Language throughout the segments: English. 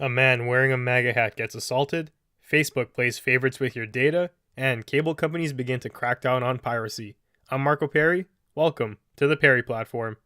A man wearing a Maga hat gets assaulted, Facebook plays favorites with your data, and cable companies begin to crack down on piracy. I'm Marco Perri. Welcome to the Perri platform.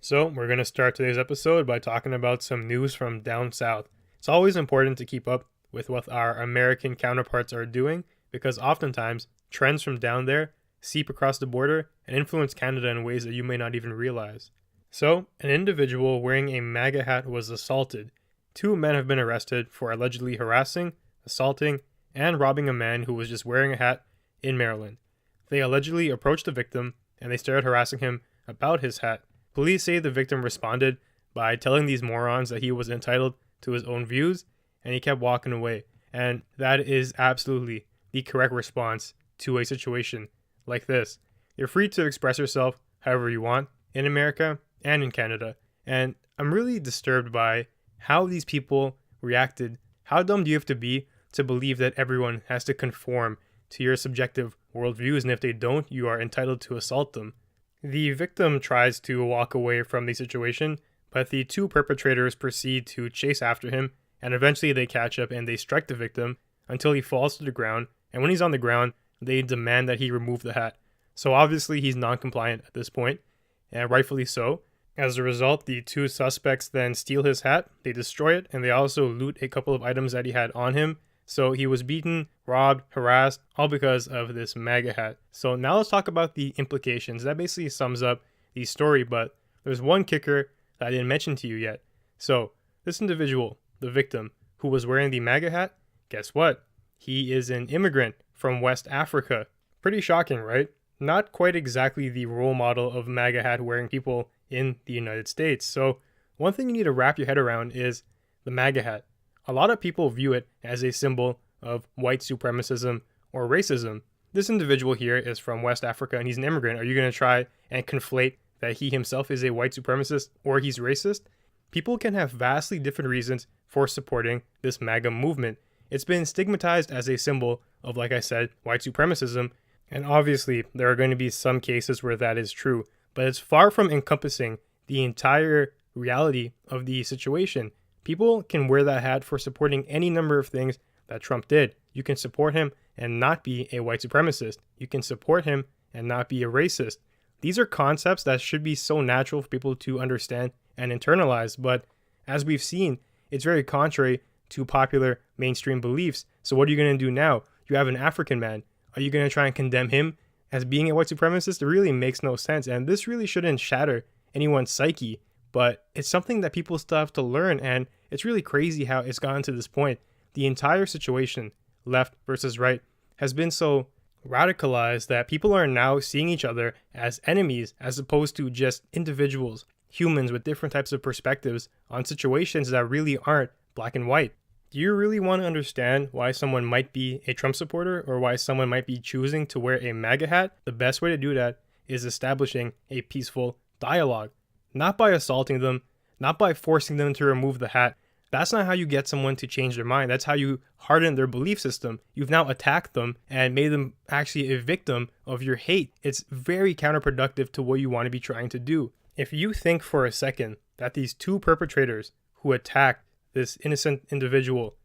So, we're going to start today's episode by talking about some news from down south. It's always important to keep up with what our American counterparts are doing because oftentimes trends from down there seep across the border and influence Canada in ways that you may not even realize. So, an individual wearing a Maga hat was assaulted. Two men have been arrested for allegedly harassing, assaulting, and robbing a man who was just wearing a hat in Maryland. They allegedly approached the victim and they started harassing him about his hat. Police say the victim responded by telling these morons that he was entitled to his own views and he kept walking away. And that is absolutely the correct response to a situation like this. You're free to express yourself however you want in America and in Canada. And I'm really disturbed by how these people reacted. How dumb do you have to be to believe that everyone has to conform to your subjective worldviews, and if they don't, you are entitled to assault them? The victim tries to walk away from the situation, but the two perpetrators proceed to chase after him, and eventually they catch up and they strike the victim until he falls to the ground. And when he's on the ground, they demand that he remove the hat. So obviously he's non-compliant at this point, and rightfully so. As a result, the two suspects then steal his hat, they destroy it, and they also loot a couple of items that he had on him. So he was beaten, robbed, harassed, all because of this Maga hat. So now let's talk about the implications. That basically sums up the story, but there's one kicker that I didn't mention to you yet. So this individual, the victim, who was wearing the Maga hat, guess what? He is an immigrant from West Africa. Pretty shocking, right? Not quite exactly the role model of Maga hat wearing people in the United States. So one thing you need to wrap your head around is the Maga hat. A lot of people view it as a symbol of white supremacism or racism. This individual here is from West Africa and he's an immigrant. Are you going to try and conflate that he himself is a white supremacist or he's racist? People can have vastly different reasons for supporting this MAGA movement. It's been stigmatized as a symbol of, like I said, white supremacism. And obviously, there are going to be some cases where that is true, but it's far from encompassing the entire reality of the situation. People can wear that hat for supporting any number of things that Trump did. You can support him and not be a white supremacist. You can support him and not be a racist. These are concepts that should be so natural for people to understand and internalize, but as we've seen, it's very contrary to popular mainstream beliefs. So what are you going to do now? You have an African man. Are you going to try and condemn him as being a white supremacist? It really makes no sense, and this really shouldn't shatter anyone's psyche, but it's something that people still have to learn, and it's really crazy how it's gotten to this point. The entire situation, left versus right, has been so radicalized that people are now seeing each other as enemies as opposed to just individuals, humans with different types of perspectives on situations that really aren't black and white. Do you really want to understand why someone might be a Trump supporter or why someone might be choosing to wear a MAGA hat? The best way to do that is establishing a peaceful dialogue. Not by assaulting them, not by forcing them to remove the hat. That's not how you get someone to change their mind. That's how you harden their belief system. You've now attacked them and made them actually a victim of your hate. It's very counterproductive to what you want to be trying to do. If you think for a second that these two perpetrators who attacked this innocent individual,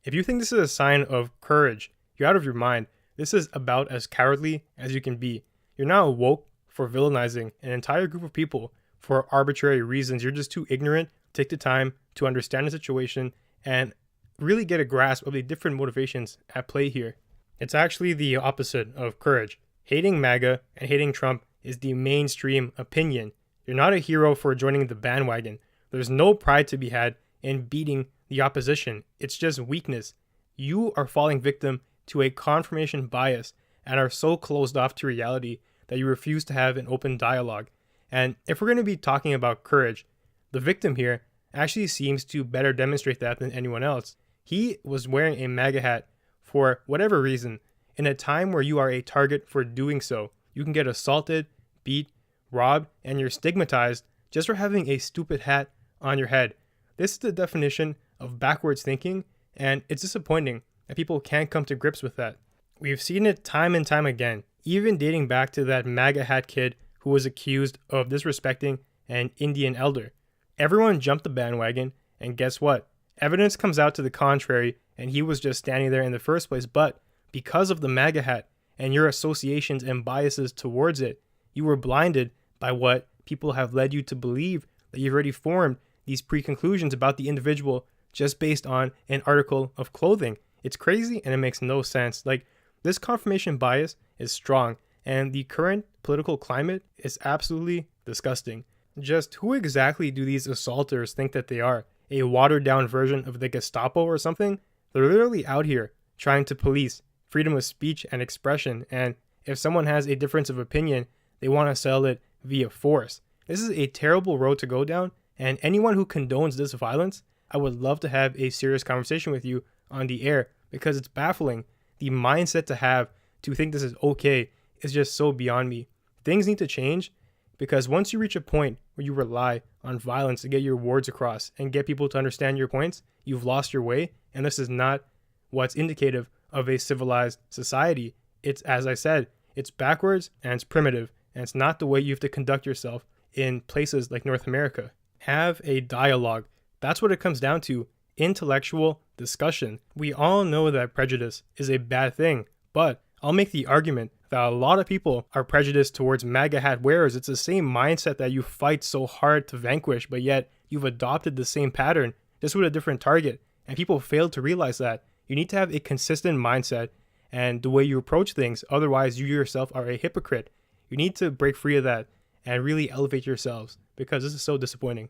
if you think this is a sign of courage, you're out of your mind. This is about as cowardly as you can be. You're now woke for villainizing an entire group of people for arbitrary reasons. You're just too ignorant. Take the time to understand the situation and really get a grasp of the different motivations at play here. It's actually the opposite of courage. Hating MAGA and hating Trump is the mainstream opinion. You're not a hero for joining the bandwagon. There's no pride to be had in beating the opposition. It's just weakness. You are falling victim to a confirmation bias and are so closed off to reality that you refuse to have an open dialogue. And if we're going to be talking about courage, the victim here actually seems to better demonstrate that than anyone else. He was wearing a MAGA hat for whatever reason. In a time where you are a target for doing so, you can get assaulted, beat, robbed, and you're stigmatized just for having a stupid hat on your head. This is the definition of backwards thinking, and it's disappointing that people can't come to grips with that. We've seen it time and time again, even dating back to that MAGA hat kid who was accused of disrespecting an Indian elder. Everyone jumped the bandwagon, and guess what? Evidence comes out to the contrary, and he was just standing there in the first place. But because of the MAGA hat and your associations and biases towards it, you were blinded by what people have led you to believe, that you've already formed these pre-conclusions about the individual just based on an article of clothing. It's crazy and it makes no sense. Like, this confirmation bias is strong, and the current political climate is absolutely disgusting. Just who exactly do these assaulters think that they are? A watered down version of the Gestapo or something? They're literally out here trying to police freedom of speech and expression, and if someone has a difference of opinion, they want to settle it via force. This is a terrible road to go down, and anyone who condones this violence, I would love to have a serious conversation with you on the air, because it's baffling. The mindset to have to think this is okay is just so beyond me. Things need to change, because once you reach a point where you rely on violence to get your words across and get people to understand your points, you've lost your way, and this is not what's indicative of a civilized society. It's, as I said, it's backwards and it's primitive, and it's not the way you have to conduct yourself in places like North America. Have a dialogue. That's what it comes down to. Intellectual discussion. We all know that prejudice is a bad thing, but I'll make the argument that a lot of people are prejudiced towards MAGA hat wearers. It's the same mindset that you fight so hard to vanquish, but yet you've adopted the same pattern, just with a different target. And people fail to realize that. You need to have a consistent mindset and the way you approach things. Otherwise, you yourself are a hypocrite. You need to break free of that and really elevate yourselves, because this is so disappointing.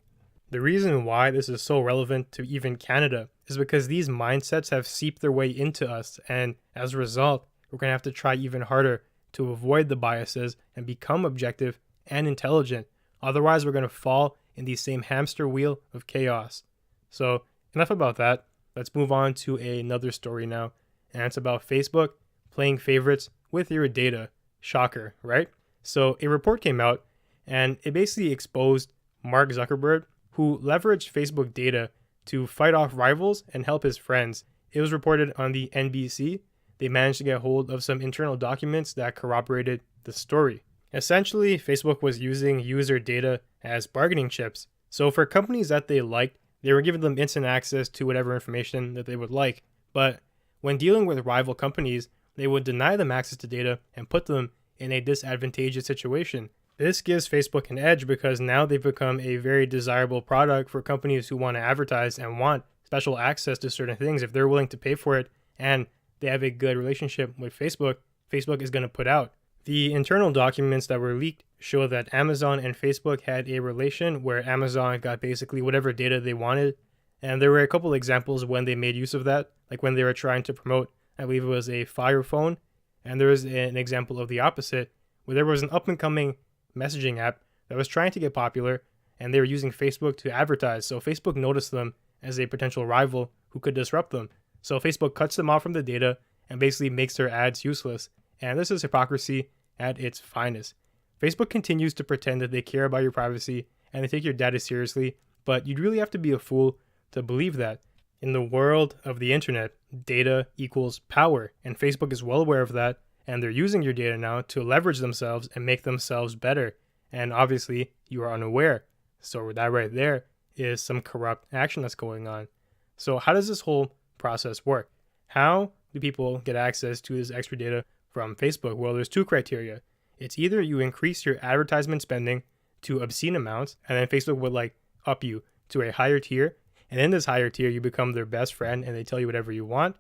The reason why this is so relevant to even Canada is because these mindsets have seeped their way into us, and as a result, we're going to have to try even harder to avoid the biases and become objective and intelligent. Otherwise, we're going to fall in the same hamster wheel of chaos. So, enough about that. Let's move on to another story now, and it's about Facebook playing favorites with your data. Shocker, right? So, a report came out, and it basically exposed Mark Zuckerberg, who leveraged Facebook data to fight off rivals and help his friends. It was reported on the NBC. They managed to get hold of some internal documents that corroborated the story. Essentially, Facebook was using user data as bargaining chips. So for companies that they liked, they were giving them instant access to whatever information that they would like. But when dealing with rival companies, they would deny them access to data and put them in a disadvantageous situation. This gives Facebook an edge, because now they've become a very desirable product for companies who want to advertise and want special access to certain things. If they're willing to pay for it and they have a good relationship with Facebook, Facebook is going to put out. The internal documents that were leaked show that Amazon and Facebook had a relation where Amazon got basically whatever data they wanted. And there were a couple examples when they made use of that, like when they were trying to promote, I believe it was a Fire phone. And there was an example of the opposite, where there was an up-and-coming messaging app that was trying to get popular, and they were using Facebook to advertise. So Facebook noticed them as a potential rival who could disrupt them. So Facebook cuts them off from the data and basically makes their ads useless. And this is hypocrisy at its finest. Facebook continues to pretend that they care about your privacy and they take your data seriously, but you'd really have to be a fool to believe that. In the world of the internet, data equals power, and Facebook is well aware of that, and they're using your data now to leverage themselves and make themselves better. And obviously, you are unaware. So that right there is some corrupt action that's going on. So how does this whole process work? How do people get access to this extra data from Facebook? Well, there's two criteria. It's either you increase your advertisement spending to obscene amounts, and then Facebook would up you to a higher tier. And in this higher tier, you become their best friend and they tell you whatever you want.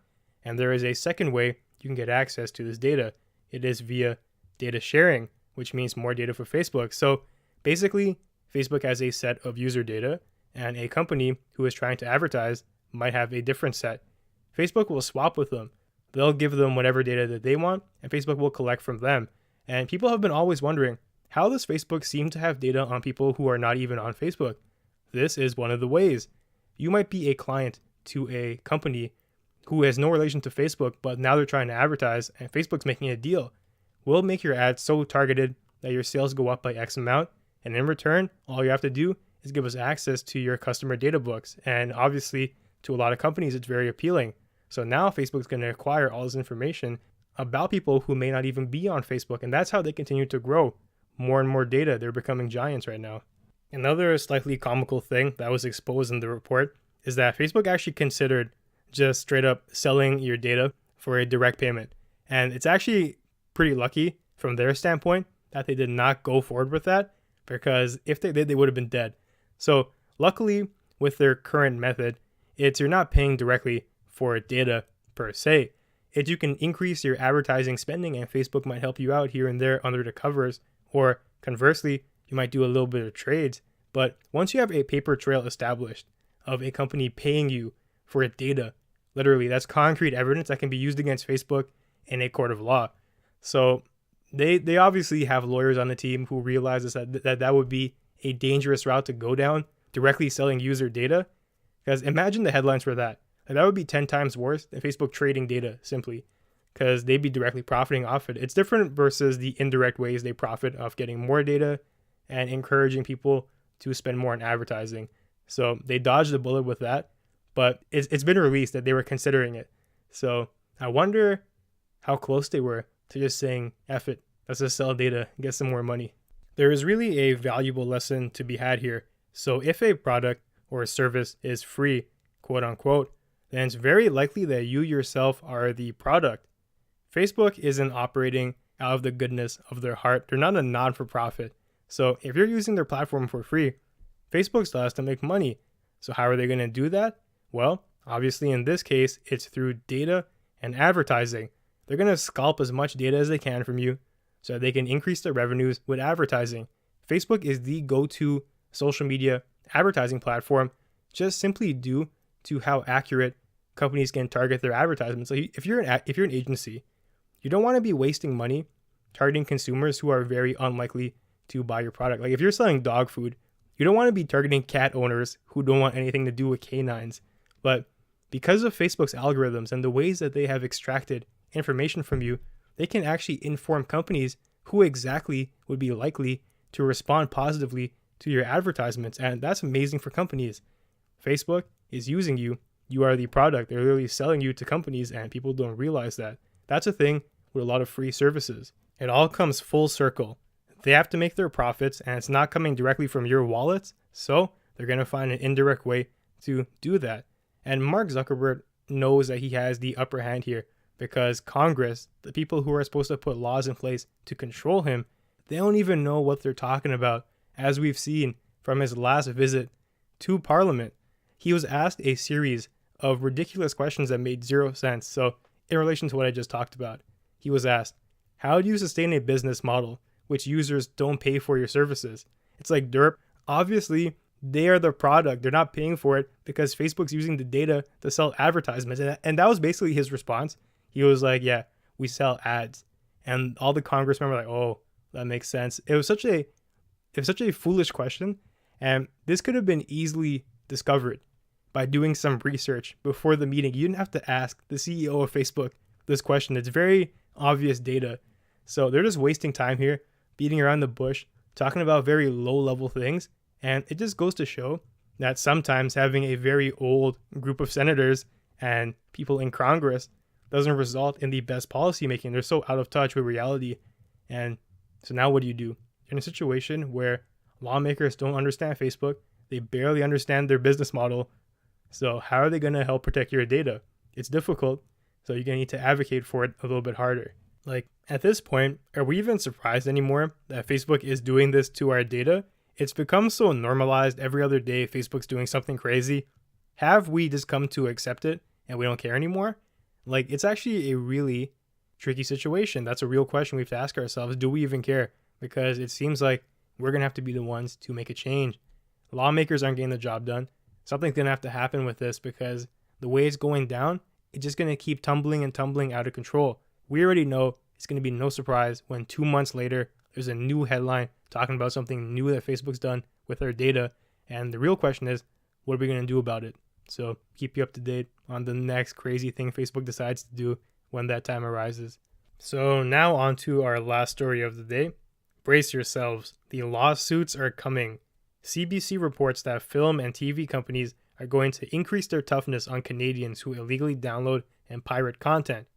And there is a second way you can get access to this data. It is via data sharing, which means more data for Facebook. So basically, Facebook has a set of user data, and a company who is trying to advertise might have a different set. Facebook will swap with them. They'll give them whatever data that they want, and Facebook will collect from them. And people have been always wondering, how does Facebook seem to have data on people who are not even on Facebook? This is one of the ways. You might be a client to a company who has no relation to Facebook, but now they're trying to advertise, and Facebook's making a deal. We'll make your ads so targeted that your sales go up by X amount, and in return, all you have to do is give us access to your customer data books. And obviously, to a lot of companies, it's very appealing. So now Facebook's going to acquire all this information about people who may not even be on Facebook, and that's how they continue to grow. more and more data. They're becoming giants right now. Another slightly comical thing that was exposed in the report is that Facebook actually considered just straight up selling your data for a direct payment. And it's actually pretty lucky from their standpoint that they did not go forward with that, because if they did, they would have been dead. So luckily, with their current method, you're not paying directly for data per se. You can increase your advertising spending, and Facebook might help you out here and there under the covers, or conversely, you might do a little bit of trades. But once you have a paper trail established of a company paying you for data, literally, that's concrete evidence that can be used against Facebook in a court of law. So they obviously have lawyers on the team who realize that would be a dangerous route to go down, directly selling user data. Because imagine the headlines for that. That would be 10 times worse than Facebook trading data simply, because they'd be directly profiting off it. It's different versus the indirect ways they profit off getting more data and encouraging people to spend more on advertising. So they dodged the bullet with that, but it's been released that they were considering it. So I wonder how close they were to just saying, F it, let's just sell data and get some more money. There is really a valuable lesson to be had here. So if a product or a service is free, quote unquote, then it's very likely that you yourself are the product. Facebook isn't operating out of the goodness of their heart. They're not a non-for-profit. So if you're using their platform for free, Facebook still has to make money. So how are they going to do that? Well, obviously in this case, it's through data and advertising. They're going to scalp as much data as they can from you so that they can increase their revenues with advertising. Facebook is the go-to social media advertising platform, just simply due to how accurate companies can target their advertisements. So if you're an agency, you don't want to be wasting money targeting consumers who are very unlikely to buy your product. Like if you're selling dog food, you don't want to be targeting cat owners who don't want anything to do with canines. But because of Facebook's algorithms and the ways that they have extracted information from you, they can actually inform companies who exactly would be likely to respond positively to your advertisements. And that's amazing for companies. Facebook is using you. You are the product. They're literally selling you to companies, and people don't realize that. That's a thing with a lot of free services. It all comes full circle. They have to make their profits, and it's not coming directly from your wallets, so they're going to find an indirect way to do that. And Mark Zuckerberg knows that he has the upper hand here, because Congress, the people who are supposed to put laws in place to control him, they don't even know what they're talking about, as we've seen from his last visit to Parliament. He was asked a series of ridiculous questions that made zero sense. So in relation to what I just talked about, he was asked, how do you sustain a business model which users don't pay for your services? It's like, derp, obviously they are the product. They're not paying for it because Facebook's using the data to sell advertisements. And that was basically his response. He was like, yeah, we sell ads. And all the congressmen were like, oh, that makes sense. It was such a foolish question. And this could have been easily discovered by doing some research before the meeting. You didn't have to ask the CEO of Facebook this question. It's very obvious data. So they're just wasting time here, beating around the bush, talking about very low-level things. And it just goes to show that sometimes having a very old group of senators and people in Congress doesn't result in the best policy making. They're so out of touch with reality. And so now what do? You're in a situation where lawmakers don't understand Facebook. They barely understand their business model. So how are they going to help protect your data? It's difficult. So you're going to need to advocate for it a little bit harder. Like at this point, are we even surprised anymore that Facebook is doing this to our data? It's become so normalized. Every other day, Facebook's doing something crazy. Have we just come to accept it and we don't care anymore? Like, it's actually a really tricky situation. That's a real question we have to ask ourselves. Do we even care? Because it seems like we're going to have to be the ones to make a change. Lawmakers aren't getting the job done. Something's going to have to happen with this, because the way it's going down, it's just going to keep tumbling and tumbling out of control. We already know it's going to be no surprise when 2 months later, there's a new headline talking about something new that Facebook's done with our data. And the real question is, what are we going to do about it? So keep you up to date on the next crazy thing Facebook decides to do when that time arises. So now on to our last story of the day. Brace yourselves. The lawsuits are coming. CBC reports that film and TV companies are going to increase their toughness on Canadians who illegally download and pirate content.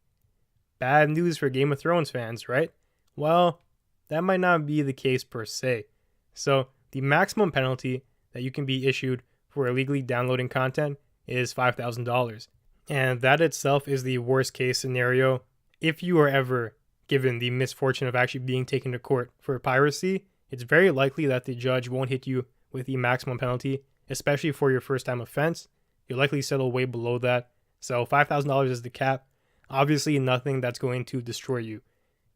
Bad news for Game of Thrones fans, right? Well, that might not be the case per se. So the maximum penalty that you can be issued for illegally downloading content is $5,000. And that itself is the worst case scenario. If you are ever given the misfortune of actually being taken to court for piracy, it's very likely that the judge won't hit you with the maximum penalty, especially for your first time offense. You'll likely settle way below that. So $5,000 is the cap. Obviously nothing that's going to destroy you.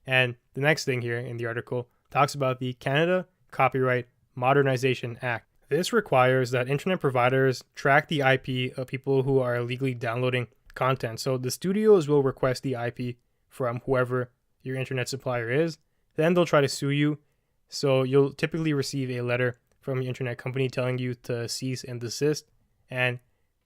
And the next thing here in the article talks about the Canada Copyright Modernization Act. This requires that internet providers track the IP of people who are illegally downloading content. So the studios will request the IP from whoever your internet supplier is. Then they'll try to sue you. So you'll typically receive a letter from your internet company telling you to cease and desist. And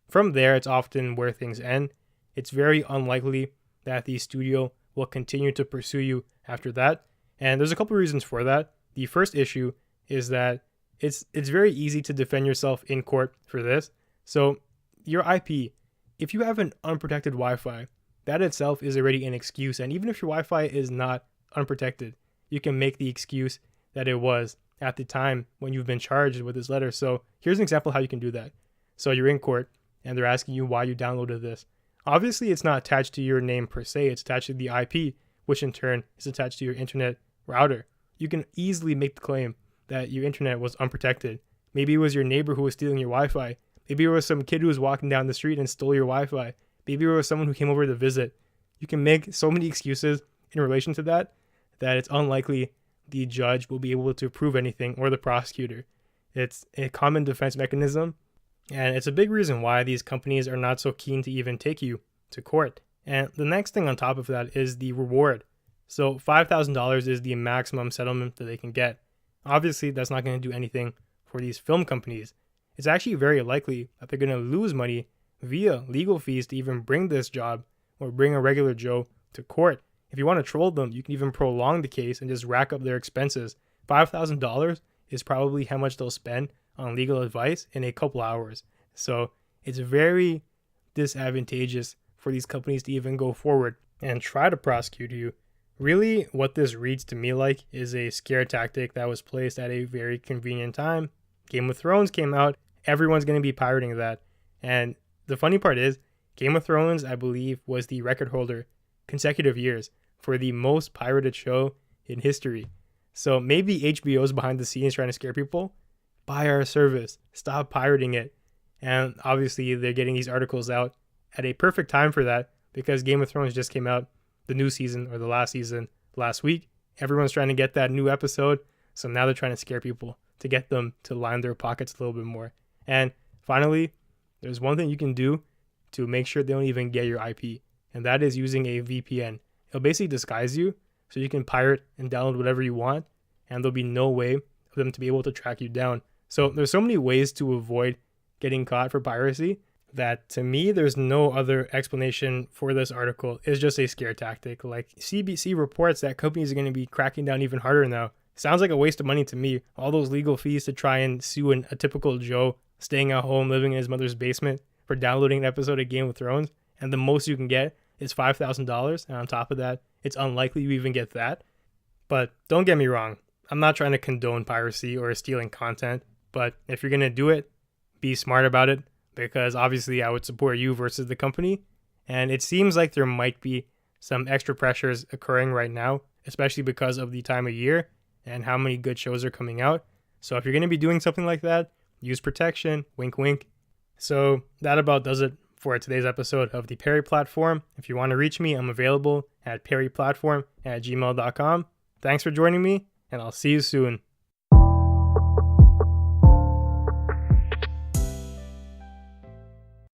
from there, it's often where things end. It's very unlikely that the studio will continue to pursue you after that. And there's a couple reasons for that. The first issue is that it's very easy to defend yourself in court for this. So your IP, if you have an unprotected Wi-Fi, that itself is already an excuse. And even if your Wi-Fi is not unprotected, you can make the excuse that it was at the time when you've been charged with this letter. So here's an example how you can do that. So you're in court and they're asking you why you downloaded this. Obviously, it's not attached to your name per se. It's attached to the IP, which in turn is attached to your internet router. You can easily make the claim that your internet was unprotected. Maybe it was your neighbor who was stealing your Wi-Fi. Maybe it was some kid who was walking down the street and stole your Wi-Fi. Maybe it was someone who came over to visit. You can make so many excuses in relation to that it's unlikely the judge will be able to prove anything, or the prosecutor. It's a common defense mechanism, and it's a big reason why these companies are not so keen to even take you to court. And the next thing on top of that is the reward. So $5,000 is the maximum settlement that they can get. Obviously, that's not going to do anything for these film companies. It's actually very likely that they're going to lose money via legal fees to even bring this job or bring a regular Joe to court. If you want to troll them, you can even prolong the case and just rack up their expenses. $5,000 is probably how much they'll spend on legal advice in a couple hours. So it's very disadvantageous for these companies to even go forward and try to prosecute you. Really, what this reads to me like is a scare tactic that was placed at a very convenient time. Game of Thrones came out. Everyone's going to be pirating that. And the funny part is, Game of Thrones, I believe, was the record holder consecutive years for the most pirated show in history. So maybe HBO's behind the scenes trying to scare people. Buy our service. Stop pirating it. And obviously, they're getting these articles out at a perfect time for that, because Game of Thrones just came out, the new season, or the last season, last week. Everyone's trying to get that new episode. So now they're trying to scare people to get them to line their pockets a little bit more. And finally, there's one thing you can do to make sure they don't even get your IP, and that is using a VPN. It'll basically disguise you so you can pirate and download whatever you want, and there'll be no way for them to be able to track you down. So there's so many ways to avoid getting caught for piracy that, to me, there's no other explanation for this article. It's just a scare tactic. Like, CBC reports that companies are going to be cracking down even harder now. Sounds like a waste of money to me. All those legal fees to try and sue a typical Joe staying at home, living in his mother's basement for downloading an episode of Game of Thrones, and the most you can get is $5,000. And on top of that, it's unlikely you even get that. But don't get me wrong. I'm not trying to condone piracy or stealing content, but if you're going to do it, be smart about it, because obviously I would support you versus the company. And it seems like there might be some extra pressures occurring right now, especially because of the time of year and how many good shows are coming out. So if you're going to be doing something like that, use protection, wink, wink. So that about does it for today's episode of the Perri Platform. If you want to reach me, I'm available at perryplatform@gmail.com. Thanks for joining me, and I'll see you soon.